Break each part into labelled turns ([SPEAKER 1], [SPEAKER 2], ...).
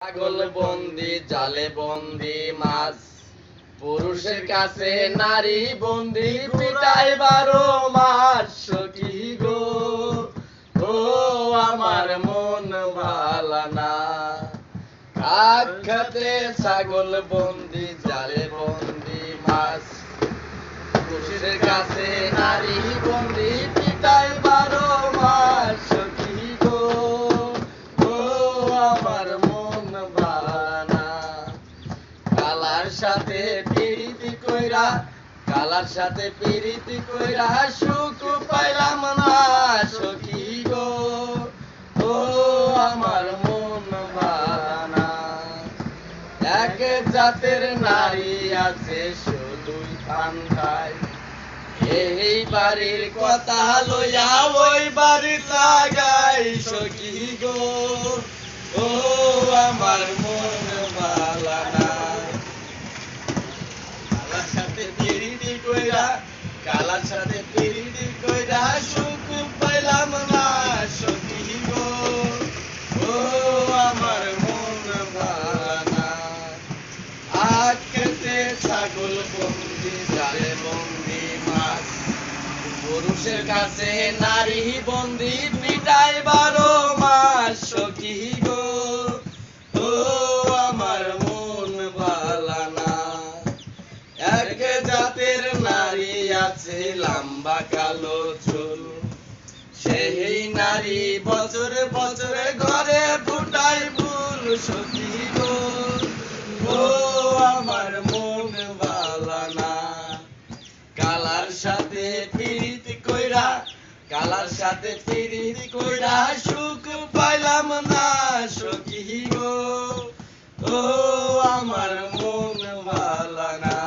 [SPEAKER 1] পাগল বন্দি জালে বন্দি মাছ, পুরুষের কাছে নারী বন্দি পিটাই 12 মাস। সখী গো, ও আমার মন ভালা না। কাক খাতে ছাগল বন্দি জালে বন্দি মাছ, পুরুষের কাছে নারী বন্দি পিটাই 12 মাস। সখী গো, ও আমার মন ভালা না। কালার সাথে পিরিতি কইরা, কালার সাথে পিরিতি কইরা সুখ পাইলাম না। সখী গো, ও আমার মন ভালা না। এক জাতের নারী আছে শুধুই পান খায়, এই বাড়ির কথা লইয়া ওই বাড়ি লাগাই। সখী গো, ও আমার মন ভালা না। কালার সাথে পিরিতি কইরা, কালার সাথে পিরিতি কইরা সুখ পাইলাম না। সখী গো, ও আমার মন ভালা না। আখ খেতে ছাগল বন্দি জালে বন্দি মাছ, পুরুষের কাছে নারী বন্দি পিটাই 12 মাস। সখী গো, ও আমার মন ভালা না। এক জাতের নারী আছে লম্বা কালো চুল, সেই নারী বছরে বছরে ঘরে ফুটাই ফুল। সখী গো, ও আমার মন ভালা না। কালার সাথে পিরিতি কইরা, কালার সাথে পিরিতি কইরা সুখ পাইলাম না। সখী গো, ও আমার মন ভালা না।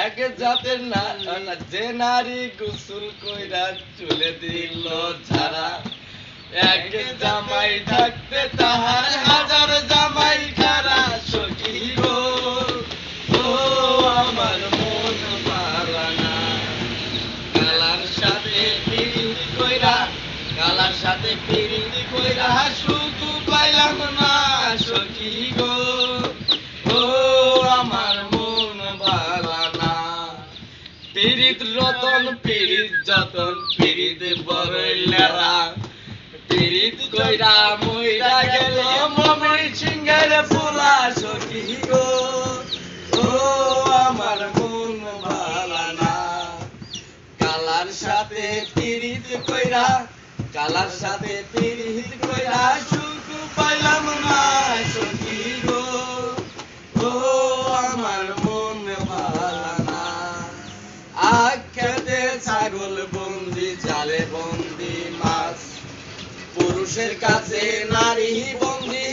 [SPEAKER 1] এক জাতের যে নারী গোসল কইরা চুলে দিল ঝাড়া, এক জামাই থাকতে তাহার হাজার জামাই খারা। সখী গো, ও আমার মন ভালা না। কালার সাথে পিরিতি কইরা, কালার সাথে পিরিতি কইরা সুখ পাইলাম না। সখী গো, ও আমার মন ভালা না। পিরিত রতন পিরিত যতন পিরিত বড়ই লেরা, পিরিত কইরা মইরা গেল মমির সিংহের পোলা। সখী গো, ও আমার মন ভালা না। কালার সাথে পিরিত কইরা, কালার সাথে পিরিত কইরা সুখ পাইলাম না। সখী গো, ও আমার মন ভালা না। আখ খেতে ছাগল বন্দি জালে বন্দি মাছ, পুরুষের কাছে নারী বন্দি